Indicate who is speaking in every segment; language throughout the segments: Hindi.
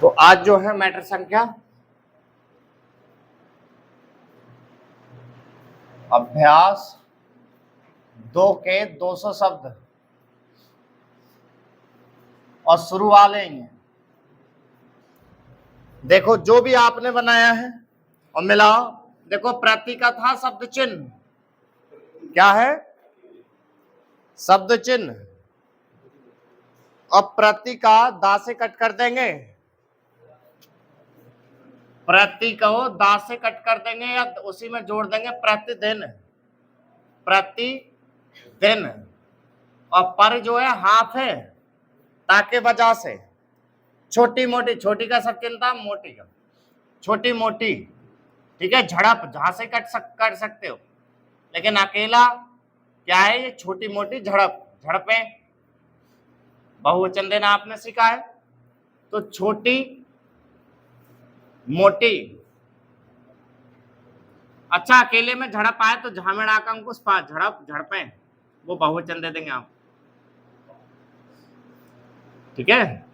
Speaker 1: तो आज जो है मैटर संख्या अभ्यास 2 के 200 शब्द और शुरू वाले ही हैं। देखो जो भी आपने बनाया है और मिलाओ। देखो प्रति का था शब्द चिन्ह, क्या है शब्द चिन्ह, और प्रति का दा से कट कर देंगे, प्रति को दा से कट कर देंगे या उसी में जोड़ देंगे प्रतिदिन, प्रतिदिन। और पर जो है हाफ है ताकि वजह से छोटी मोटी, छोटी का सब चिंता, मोटी का छोटी मोटी, ठीक है। झड़प जहां से कर सकते हो, लेकिन अकेला क्या है ये छोटी मोटी झड़प, झड़पें बहुवचन देना आपने सीखा है। तो छोटी मोटी, अच्छा अकेले में झड़प आए तो झामेड़ा का अंकुश पा, झड़प झड़पें वो बहुवचन दे देंगे आप, ठीक है।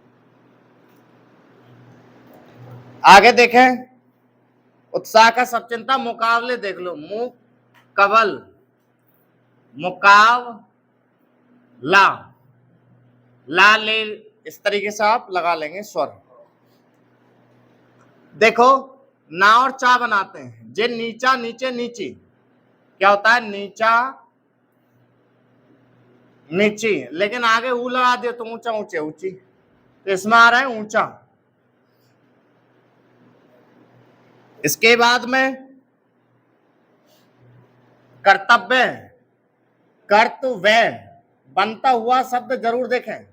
Speaker 1: आगे देखें, उत्साह का सब चिंता मुकाबले देख लो, मुकबल, मुकाबला, ला ले, इस तरीके से आप लगा लेंगे स्वर। देखो ना और चा बनाते हैं, जे नीचा नीचे नीची, क्या होता है नीचा नीची, लेकिन आगे ऊ लगा दियो तो ऊंचा ऊंचे ऊंची, तो इसमें आ रहा है ऊंचा। इसके बाद में कर्तव्य, कर्तव्य बनता हुआ शब्द जरूर देखें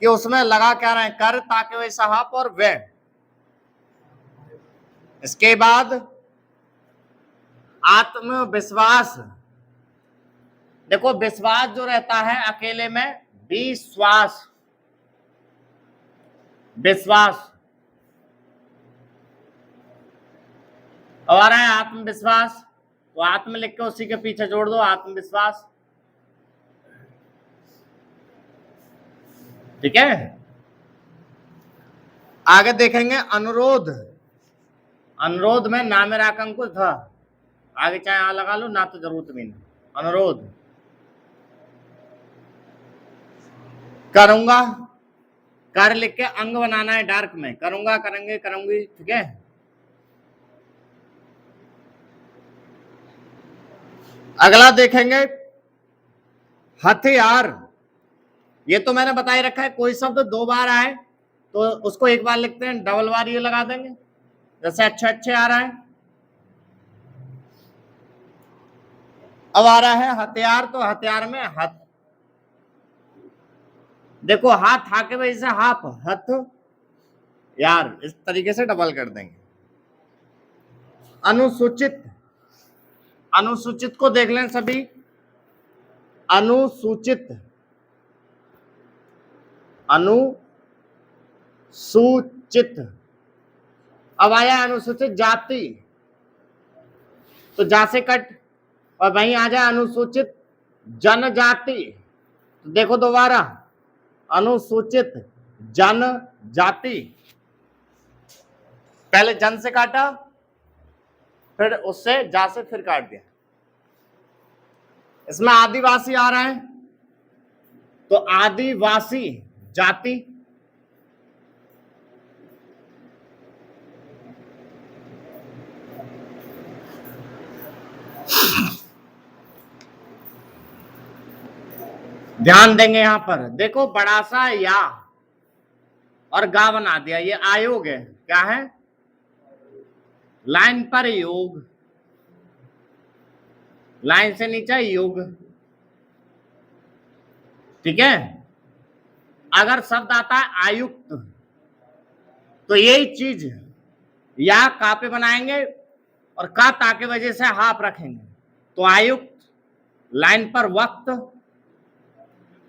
Speaker 1: कि उसमें लगा क्या रहे, कर ताकि वैसा हाफ और वे। इसके बाद आत्मविश्वास, देखो विश्वास जो रहता है अकेले में विश्वास, विश्वास। और आ रहा है आत्मविश्वास, तो आत्म लिख के उसी के पीछे जोड़ दो आत्मविश्वास, ठीक है। आगे देखेंगे अनुरोध, अनुरोध में ना मेरा अंकुश था, आगे चाहे आ लगा लो ना तो जरूरत भी नहीं। अनुरोध करूंगा, कर लिख के अंग बनाना है डार्क में, करूंगा करेंगे करूंगी, ठीक है। अगला देखेंगे हथियार, ये तो मैंने बता ही रखा है, कोई शब्द 2 बार आए तो उसको 1 बार लिखते हैं, डबल बार ये लगा देंगे, जैसे अच्छे अच्छे आ रहा है। अब आ रहा है हथियार, तो हथियार में हथ, देखो हाथ हाके वजह से हाफ, हथ यार, इस तरीके से डबल कर देंगे। अनुसूचित, अनुसूचित को देख लें सभी, अनुसूचित, अनुसूचित। अब आया अनुसूचित जाति, तो जा से कट, और वहीं आ जाए अनुसूचित जनजाति, तो देखो दोबारा अनुसूचित जनजाति, पहले जन से काटा, फिर उससे जा से फिर काट दिया। इसमें आदिवासी आ रहा है, तो आदिवासी जाति, ध्यान देंगे यहां पर, देखो बड़ा सा या और गा बना दिया, ये आयोग है, क्या है लाइन पर योग, लाइन से नीचे योग, ठीक है। अगर शब्द आता है आयुक्त, तो यही चीज या का पे बनाएंगे और का ता के वजह से हाफ रखेंगे, तो आयुक्त, लाइन पर वक्त,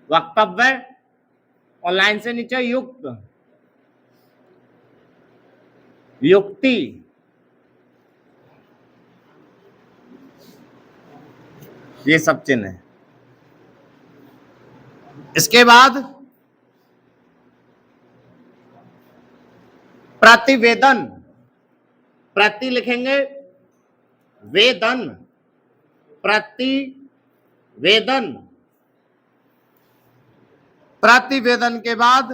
Speaker 1: वक्तव्य, और लाइन से नीचे युक्त, युक्ति, ये सब चिन्ह है। इसके बाद प्रतिवेदन, प्रति लिखेंगे वेदन, प्रतिवेदन, प्रतिवेदन के बाद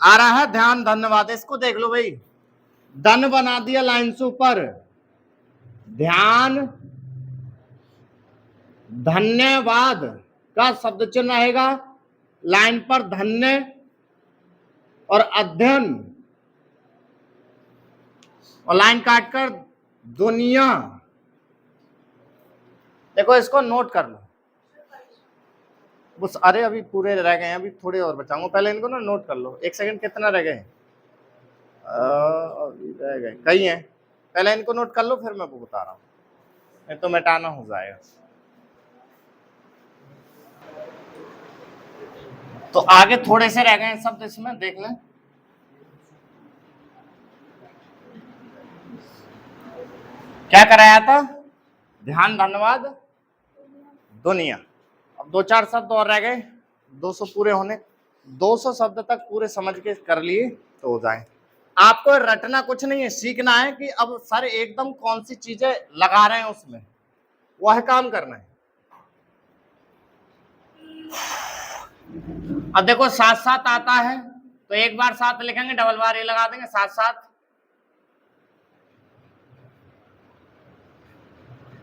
Speaker 1: आ रहा है ध्यान धन्यवाद। इसको देख लो भाई, धन बना दिया लाइन से ऊपर, ध्यान धन्यवाद का शब्द चिन्ह रहेगा लाइन पर, धन्य और अध्ययन और लाइन काटकर दुनिया। देखो इसको नोट कर लो बस। अरे अभी पूरे रह गए हैं, अभी थोड़े और बचाऊंगा, पहले इनको ना नोट कर लो। एक सेकंड, कितना रह गए? अभी रह गए कई हैं, पहले इनको नोट कर लो फिर मैं वो बता रहा हूँ, नहीं तो मिटाना हो जाएगा। तो आगे थोड़े से रह गए हैं शब्द, इसमें देख लें। क्या कराया था? ध्यान धन्यवाद दुनिया। अब 2-4 शब्द और रह गए, 200 पूरे होने, 200 शब्द तक पूरे समझ के कर लिए तो हो जाए। आपको रटना कुछ नहीं है, सीखना है कि अब सर एकदम कौन सी चीजें लगा रहे हैं उसमें, वह काम करना है। अब देखो साथ साथ आता है तो एक बार साथ लिखेंगे, डबल बार ये लगा देंगे साथ साथ,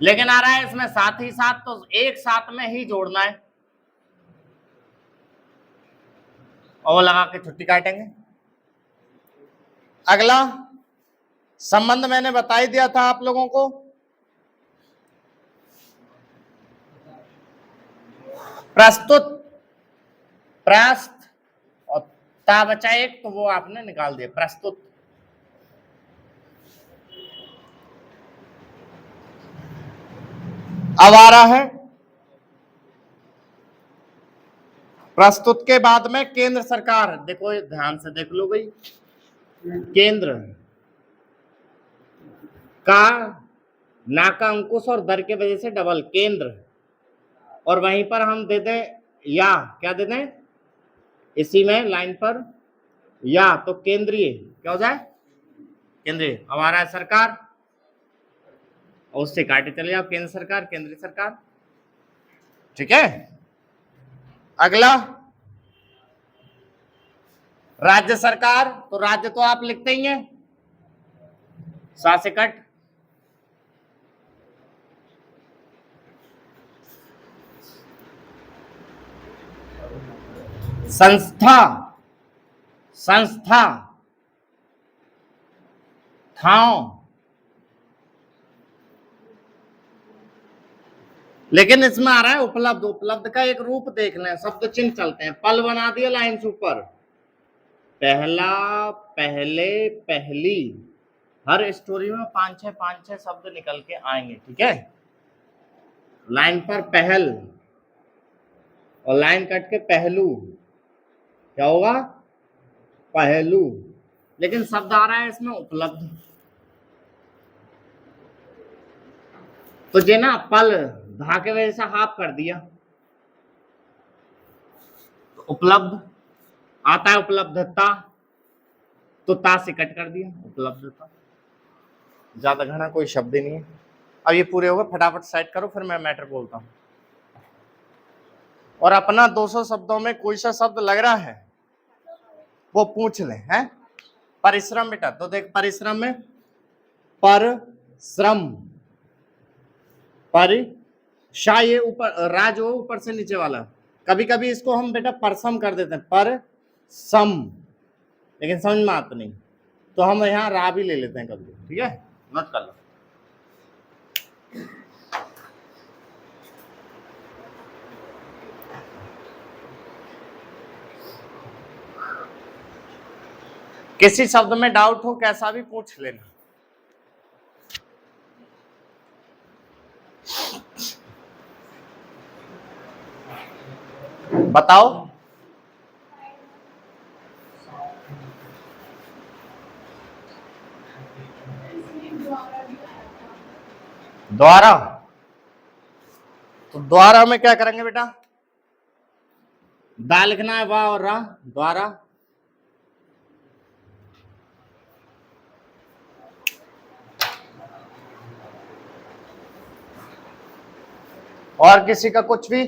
Speaker 1: लेकिन आ रहा है इसमें साथ ही साथ, तो एक साथ में ही जोड़ना है और वो लगा के छुट्टी काटेंगे। अगला संबंध मैंने बता ही दिया था आप लोगों को, प्रस्तुत, प्रस्त और ता बचा एक, तो वो आपने निकाल दिया, प्रस्तुत। अब आ रहा है प्रस्तुत के बाद में केंद्र सरकार। देखो ध्यान से देख लो भाई, केंद्र का ना का अंकुश और दर के वजह से डबल केंद्र, और वहीं पर हम दे दें या, क्या दे दें इसी में लाइन पर या, तो केंद्रीय क्या हो जाए? केंद्रीय। अब आ रहा है सरकार, और उससे काटे चले जाओ, केंद्र सरकार, केंद्रीय सरकार। ठीक है। अगला राज्य सरकार, तो राज्य तो आप लिखते ही हैं, सा से कट। संस्था, संस्था, ठाव, लेकिन इसमें आ रहा है उपलब्ध। उपलब्ध का एक रूप देख लें, शब्द चिन्ह चलते हैं, पल बना दिया लाइन से ऊपर, पहला, पहले, पहली। हर स्टोरी में 5-6 शब्द निकल के आएंगे। ठीक है, लाइन पर पहल और लाइन कट के पहलू, क्या होगा? पहलू। लेकिन शब्द आ रहा है इसमें उपलब्ध, तो जे ना पल धा के वजह से हाफ कर दिया, तो उपलब्ध आता है, उपलब्धता, तो ता से कट कर दिया, उपलब्धता। ज्यादा घना कोई शब्द ही नहीं है। अब ये पूरे हो गए, फटाफट सेट करो फिर मैं मैटर बोलता हूं। और अपना 200 शब्दों में कोई सा शब्द लग रहा है वो पूछ ले, हैं? परिश्रम बेटा, तो देख परिश्रम में परश्रम, परिशा, ये ऊपर रा जो ऊपर से नीचे वाला, कभी कभी इसको हम बेटा परसम कर देते हैं, पर सम, लेकिन समझ में आता नहीं, तो हम यहाँ रा भी ले लेते हैं कभी। ठीक है, नोट कर लो। किसी शब्द में डाउट हो कैसा भी पूछ लेना। बताओ। द्वारा, तो द्वारा में क्या करेंगे बेटा? दा लिखना है, वाह और रा, द्वारा। और किसी का कुछ भी?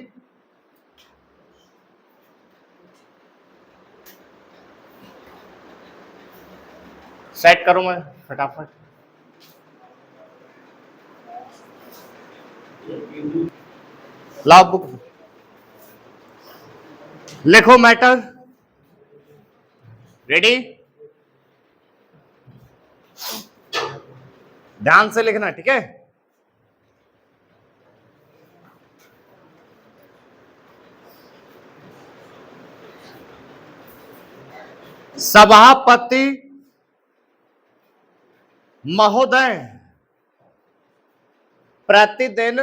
Speaker 1: सेट करूं मैं फटाफट। लाओ बुक, लिखो मैटर। रेडी? ध्यान से लिखना, ठीक है? सभापति महोदय प्रतिदिन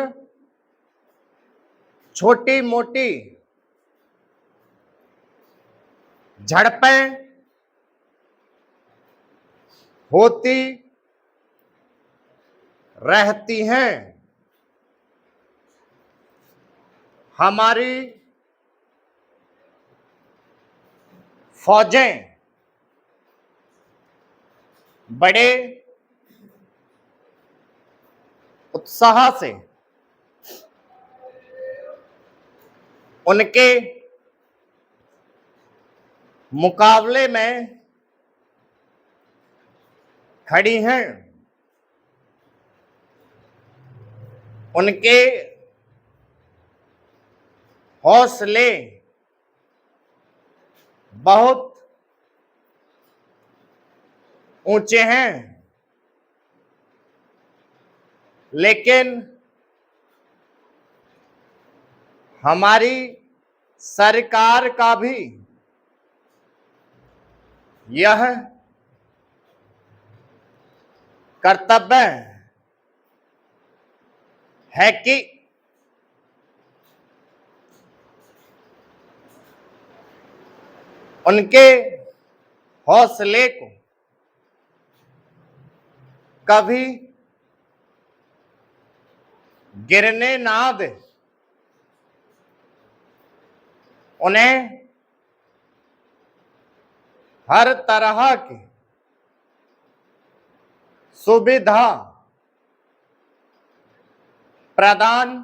Speaker 1: छोटी मोटी झड़पें होती रहती हैं। हमारी फौजें बड़े उत्साह से उनके मुकाबले में खड़ी हैं। उनके हौसले बहुत ऊंचे हैं, लेकिन हमारी सरकार का भी यह कर्तव्य है कि उनके हौसले को कभी गिरने ना दे। उन्हें हर तरह की सुविधा प्रदान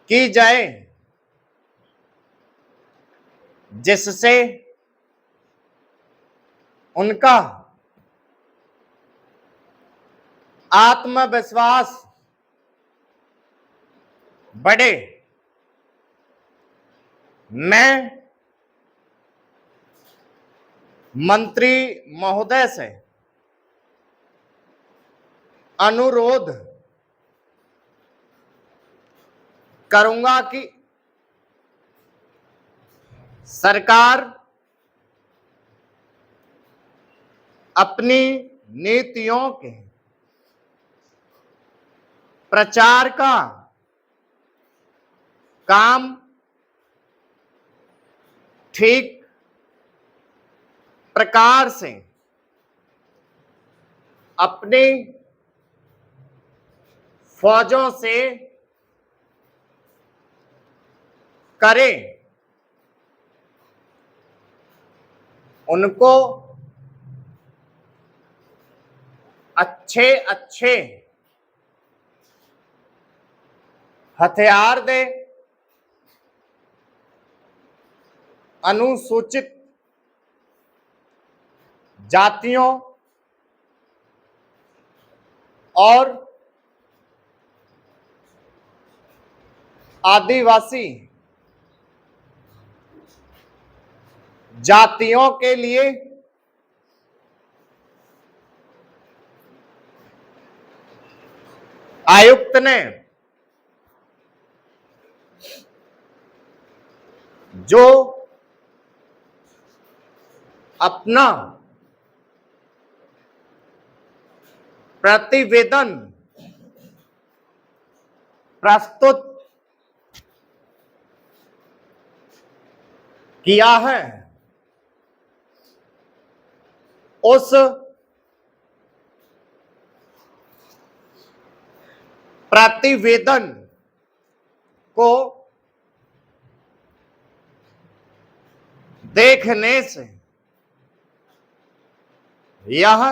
Speaker 1: की जाए, जिससे उनका आत्मविश्वास बढ़े। मैं मंत्री महोदय से अनुरोध करूंगा कि सरकार अपनी नीतियों के प्रचार का काम ठीक प्रकार से अपनी फौजों से करे। उनको अच्छे अच्छे हथियार दे। अनुसूचित जातियों और आदिवासी जातियों के लिए आयुक्त ने जो अपना प्रतिवेदन प्रस्तुत किया है, उस प्रतिवेदन को देखने से यह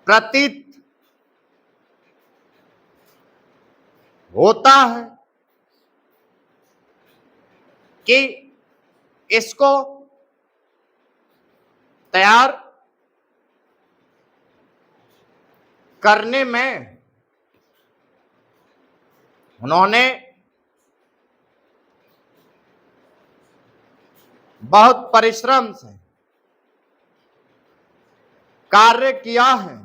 Speaker 1: प्रतीत होता है कि इसको तैयार करने में उन्होंने बहुत परिश्रम से कार्य किया है।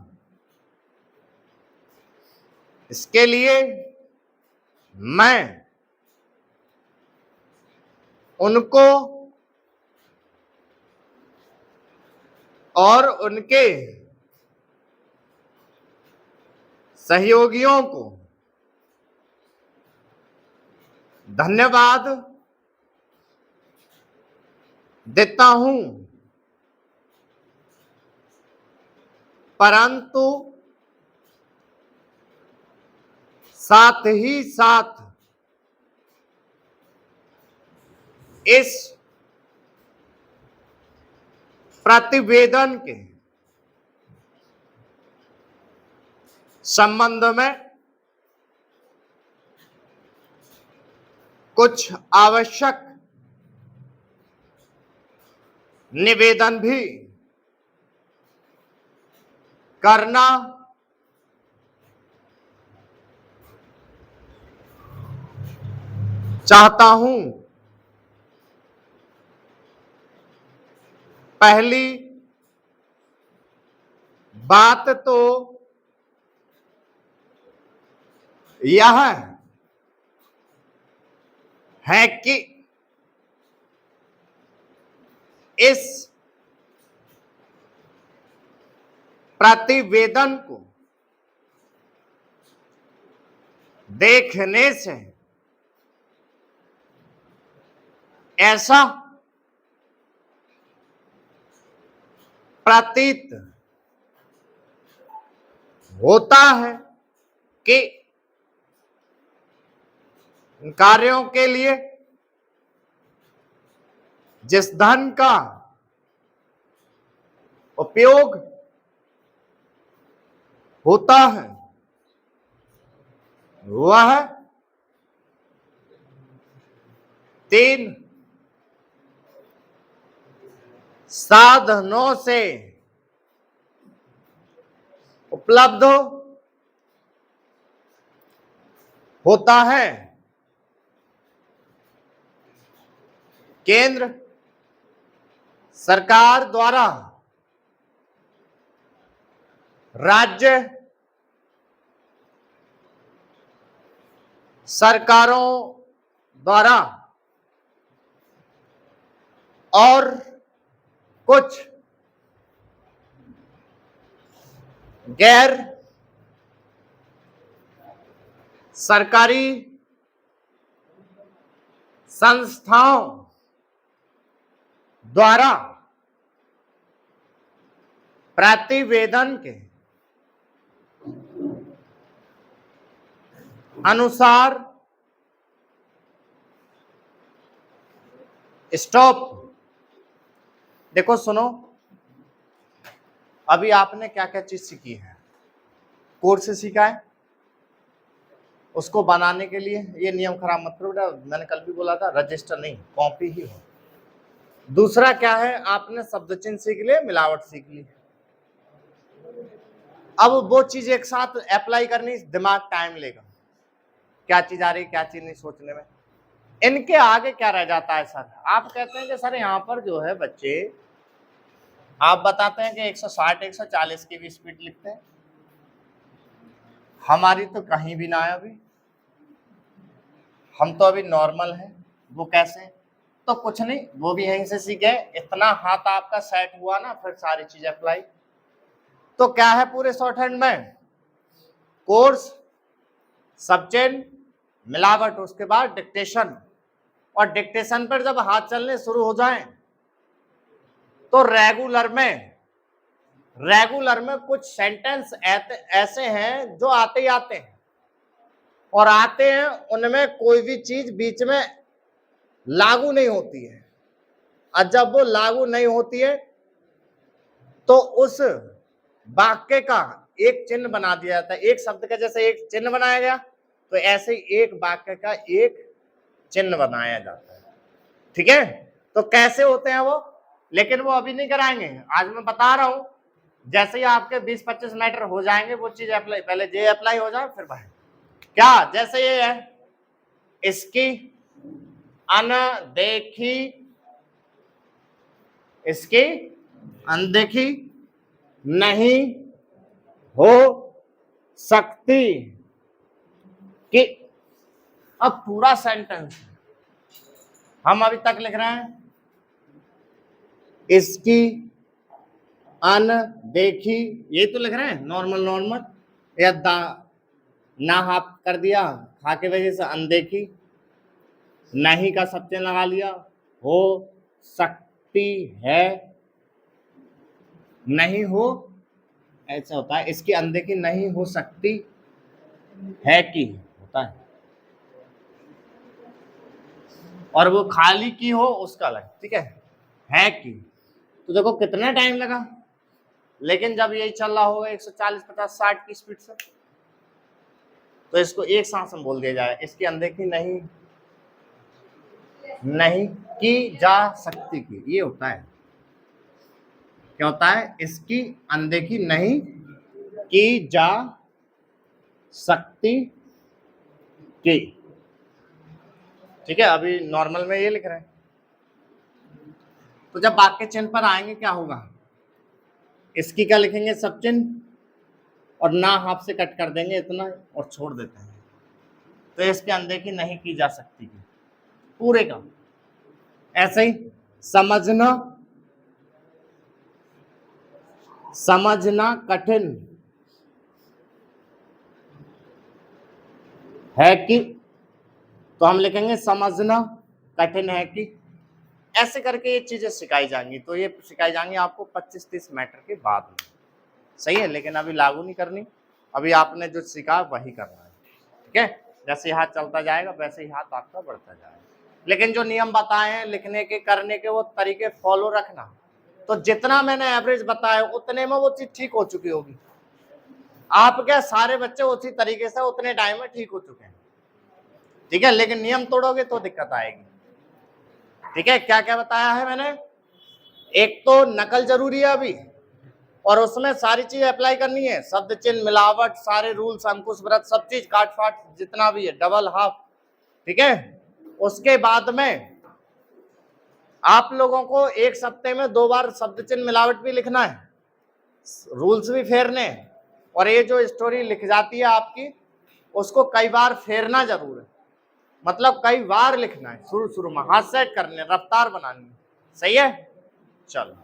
Speaker 1: इसके लिए मैं उनको और उनके सहयोगियों को धन्यवाद देता हूं, परंतु साथ ही साथ इस प्रतिवेदन के संबंध में कुछ आवश्यक निवेदन भी करना चाहता हूं। पहली बात तो यह है कि इस प्रतिवेदन को देखने से ऐसा प्रतीत होता है कि इन कार्यों के लिए जिस धन का उपयोग होता है वह 3 साधनों से उपलब्ध होता है। केंद्र सरकार द्वारा राज्य सरकारों द्वारा और कुछ गैर सरकारी संस्थाओं द्वारा प्रतिवेदन के अनुसार स्टॉप। देखो सुनो, अभी आपने क्या क्या चीज सीखी है, कोर्स सीखा है, उसको बनाने के लिए ये नियम खराब मत करो बेटा, मैंने कल भी बोला था रजिस्टर नहीं कॉपी ही हो। दूसरा क्या है, आपने शब्द चिन्ह सीख लिए, मिलावट सीख ली। अब वो चीज एक साथ अप्लाई करनी, दिमाग टाइम लेगा, क्या चीज आ रही क्या चीज नहीं सोचने में। इनके आगे क्या रह जाता है सर, आप कहते हैं कि सर यहाँ पर जो है बच्चे आप बताते हैं कि 160 140 की भी स्पीड लिखते हैं, हमारी तो कहीं भी ना है अभी, हम तो अभी नॉर्मल है। वो कैसे, तो कुछ नहीं, वो भी यहीं से सीखे, इतना हाथ आपका सेट हुआ ना फिर सारी चीज अप्लाई। तो क्या है पूरे शॉर्ट हैंड में, कोर्स, सबचेन, मिलावट, उसके बाद डिक्टेशन, और डिक्टेशन पर जब हाथ चलने शुरू हो जाएं तो रेगुलर में कुछ सेंटेंस ऐसे हैं जो आते ही आते हैं, और आते हैं उनमें कोई भी चीज बीच में लागू नहीं होती है, और जब वो लागू नहीं होती है तो उस वाक्य का एक चिन्ह बना दिया जाता है। एक शब्द का जैसे एक चिन्ह बनाया गया, तो ऐसे ही एक वाक्य का एक चिन्ह बनाया जाता है। ठीक है, तो कैसे होते हैं वो, लेकिन वो अभी नहीं कराएंगे, आज मैं बता रहा हूं। जैसे ही आपके 20-25 मैटर हो जाएंगे वो चीज अप्लाई, पहले जे अप्लाई हो जाए फिर भाई क्या, जैसे ये है, इसकी अनदेखी, इसकी अनदेखी नहीं हो सकती कि, अब पूरा सेंटेंस हम अभी तक लिख रहे हैं, इसकी अनदेखी, ये तो लिख रहे हैं नॉर्मल नॉर्मल, या ना हाफ कर दिया खा के वजह से अनदेखी, नहीं का सब चिन्ह लगा लिया, हो सकती है, नहीं हो, ऐसा होता है, इसकी अनदेखी नहीं हो सकती है कि होता है, और वो खाली की हो उसका अलग। ठीक है कि, तो देखो कितना टाइम लगा, लेकिन जब यही चल रहा होगा 140, 50, 60 की स्पीड से, तो इसको एक सांस में बोल दिया जाए, इसकी अनदेखी नहीं की जा सकती की, ये होता है, क्या होता है, इसकी अनदेखी नहीं की जा सकती की। ठीक है, अभी नॉर्मल में ये लिख रहे हैं, तो जब वाक्य चिन्ह पर आएंगे क्या होगा, इसकी क्या लिखेंगे, सब चिन्ह, और ना हाफ से कट कर देंगे इतना और छोड़ देते हैं, तो इसकी अनदेखी नहीं की जा सकती की पूरे का। ऐसे ही समझना कठिन है कि, तो हम लिखेंगे समझना कठिन है कि। ऐसे करके ये चीजें सिखाई जाएंगी, तो ये सिखाई जाएंगी आपको 25-30 मैटर के बाद में, सही है, लेकिन अभी लागू नहीं करनी, अभी आपने जो सीखा वही करना है। ठीक है, जैसे हाथ चलता जाएगा वैसे ही हाथ आपका बढ़ता जाएगा, लेकिन जो नियम बताए हैं लिखने के करने के वो तरीके फॉलो रखना, तो जितना मैंने एवरेज बताया उतने में वो चीज ठीक हो चुकी होगी, आपके सारे बच्चे उसी तरीके से उतने टाइम में ठीक हो चुके हैं। ठीक है, लेकिन नियम तोड़ोगे तो दिक्कत आएगी। ठीक है, क्या क्या बताया है मैंने, एक तो नकल जरूरी है अभी, और उसमें सारी चीज अप्लाई करनी है, शब्द चिन्ह मिलावट सारे रूल्स अंकुश व्रत सब चीज काट फाट जितना भी है, डबल हाफ। ठीक है, उसके बाद में आप लोगों को एक सप्ते में 2 बार शब्द चिन्ह मिलावट भी लिखना है, रूल्स भी फेरने, और ये जो स्टोरी लिख जाती है आपकी उसको कई बार फेरना जरूर है, मतलब कई बार लिखना है, शुरू में हाथ सेट करने, रफ्तार बनानी है। सही है, चलो।